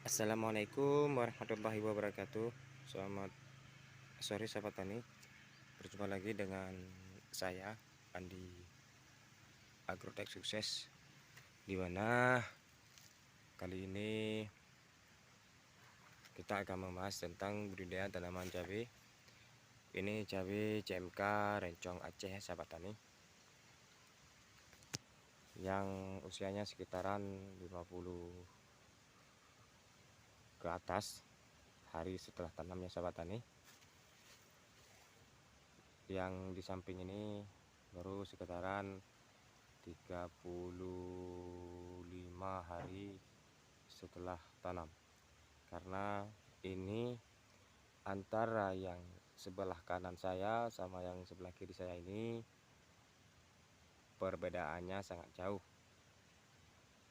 Assalamualaikum warahmatullahi wabarakatuh. Selamat sore sahabat tani. Berjumpa lagi dengan saya Andi Agrotech Sukses, di mana kali ini kita akan membahas tentang budidaya tanaman cabai. Ini cabai CMK Rencong Aceh sahabat tani, yang usianya sekitaran 50 ke atas hari setelah tanamnya sahabat tani. Yang di samping ini baru sekitaran 35 hari setelah tanam, karena ini antara yang sebelah kanan saya sama yang sebelah kiri saya ini perbedaannya sangat jauh,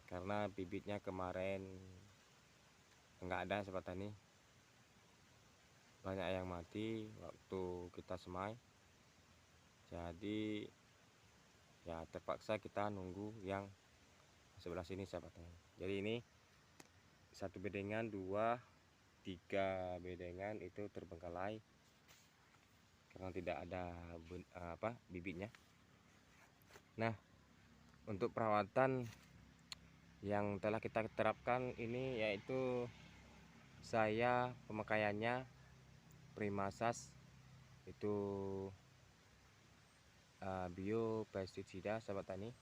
karena bibitnya kemarin enggak ada sahabat tani, banyak yang mati waktu kita semai. Jadi ya terpaksa kita nunggu yang sebelah sini sahabat tani. Jadi ini satu bedengan, 2, 3 bedengan itu terbengkalai karena tidak ada bibitnya. Nah, untuk perawatan yang telah kita terapkan ini yaitu saya pemakaiannya Primasas itu biopestisida sahabat tani.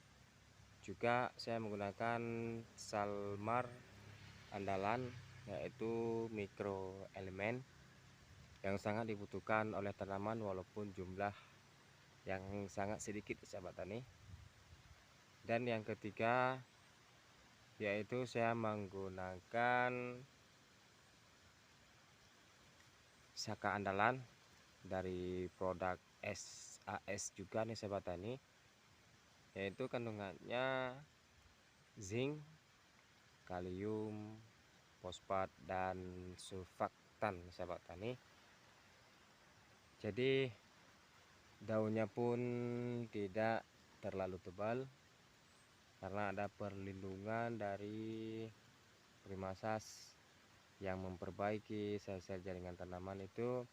Juga saya menggunakan Salmar andalan yaitu mikroelemen yang sangat dibutuhkan oleh tanaman walaupun jumlah yang sangat sedikit sahabat tani. Dan yang ketiga yaitu saya menggunakan Saka andalan dari produk SAS juga nih sahabat tani, yaitu kandungannya zinc, kalium, fosfat dan surfaktan sahabat tani. Jadi daunnya pun tidak terlalu tebal karena ada perlindungan dari Primasas yang memperbaiki sel-sel jaringan tanaman itu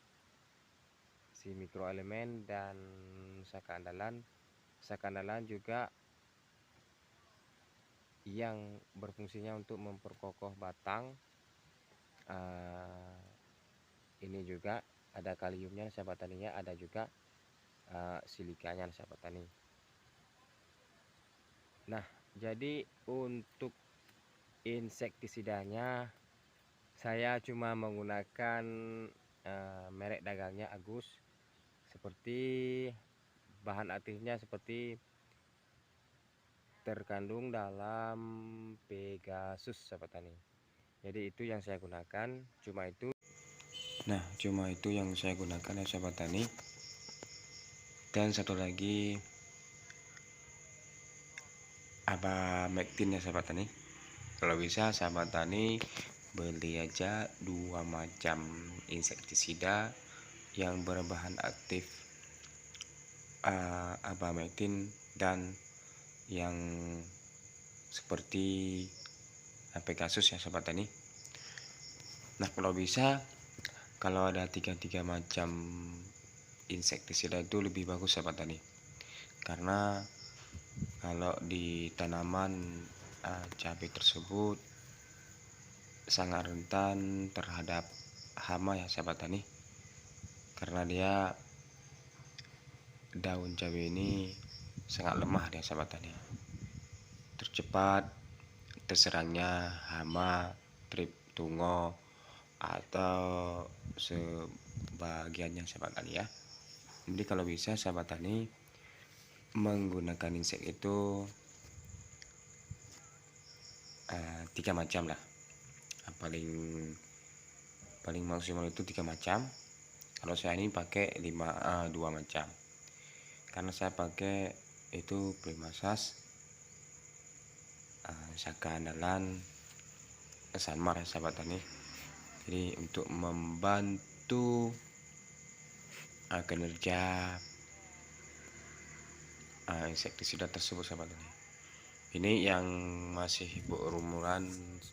si mikroelemen dan Saka andalan. Saka andalan juga yang berfungsinya untuk memperkokoh batang. Ini juga ada kaliumnya sahabat taninya, ada juga silikanya sahabat tani. Nah, jadi untuk insektisidanya saya cuma menggunakan merek dagangnya Agus, seperti bahan aktifnya seperti terkandung dalam Pegasus sahabat tani. Jadi itu yang saya gunakan, cuma itu. Nah, cuma itu yang saya gunakan ya sahabat tani. Dan satu lagi Abamectin ya sahabat tani. Kalau bisa sahabat tani beli aja 2 macam insektisida yang berbahan aktif Abamectin dan yang seperti Pegasus ya sahabat tani. Nah, kalau bisa kalau ada 3 macam insektisida itu lebih bagus sahabat tani, karena kalau di tanaman cabai tersebut sangat rentan terhadap hama ya sahabat tani, karena dia daun cabai ini sangat lemah dia sahabat tani, tercepat terserangnya hama, trip tungo atau sebagiannya sahabat tani ya. Jadi kalau bisa sahabat tani menggunakan insek itu 3 macam lah, paling maksimal itu 3 macam. Kalau saya ini pakai 2 macam, karena saya pakai itu Primasas, Saka andalan, Salmar ya sahabat tani. Jadi untuk membantu kinerja insektisida tersebut sahabat tani. Ini yang masih berumuran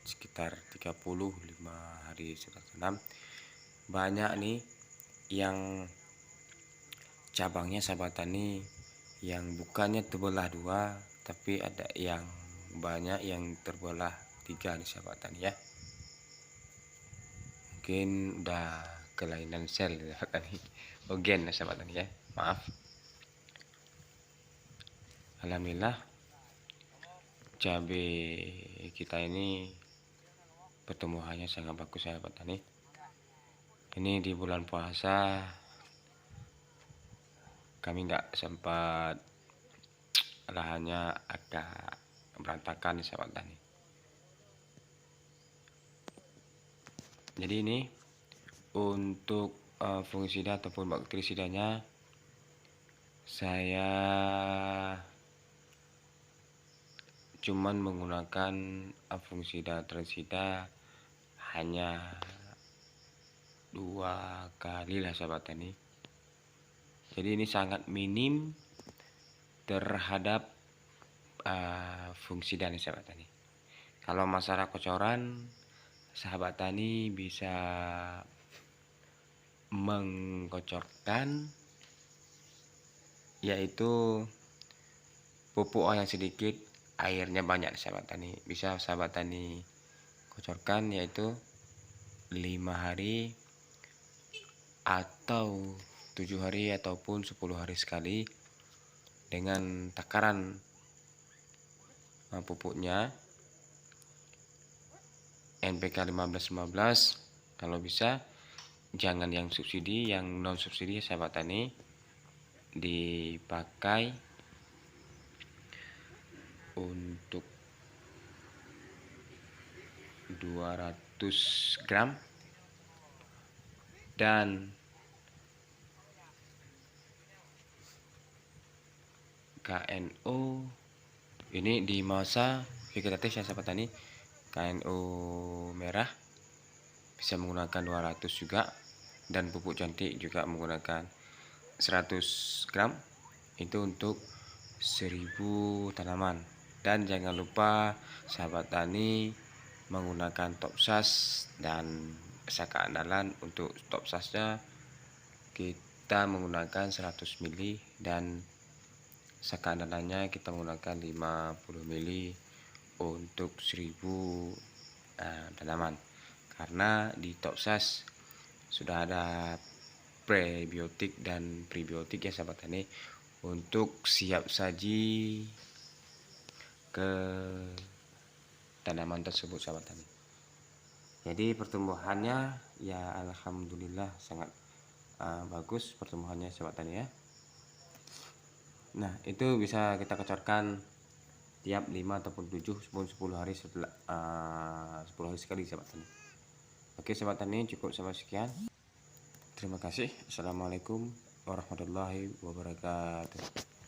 sekitar 35 hari sudah tanam. Banyak nih yang cabangnya sahabat tani yang bukannya terbelah dua, tapi ada yang banyak yang terbelah tiga nih sahabat tani ya. Mungkin udah kelainan sel sahabat tani, gen sahabat tani ya, maaf. Alhamdulillah cabai kita ini pertumbuhannya sangat bagus sahabat tani. Ini di bulan puasa kami nggak sempat, lahannya agak berantakan di sahabat tani. Jadi ini untuk fungisida ataupun bakterisidanya saya cuman menggunakan fungisida trinsida hanya 2 kali lah sahabat tani. Jadi ini sangat minim terhadap fungisida nih sahabat tani. Kalau masalah kocoran, sahabat tani bisa mengkocorkan yaitu pupuk yang sedikit, airnya banyak sahabat tani. Bisa sahabat tani kocorkan yaitu 5 hari atau 7 hari ataupun 10 hari sekali dengan takaran pupuknya NPK 15-15. Kalau bisa jangan yang subsidi, yang non subsidi sahabat tani dipakai untuk 200 gram dan KNO ini di masa vegetatif ya sahabat tani. KNO merah bisa menggunakan 200 juga, dan pupuk cantik juga menggunakan 100 gram itu untuk 1000 tanaman. Dan jangan lupa sahabat tani menggunakan Topsas dan saka andalan. Untuk Topsasnya kita menggunakan 100 ml dan saka andalannya kita menggunakan 50 ml untuk 1000 tanaman. Karena di Topsas sudah ada prebiotik dan prebiotik ya sahabat tani untuk siap saji ke tanaman tersebut sahabat tani. Jadi pertumbuhannya ya alhamdulillah sangat bagus pertumbuhannya sahabat tani ya. Nah itu bisa kita kocorkan tiap 5 ataupun 7 10 hari setelah 10 hari sekali sahabat tani. Oke sahabat tani, cukup sampai sekian. Terima kasih. Assalamualaikum warahmatullahi wabarakatuh.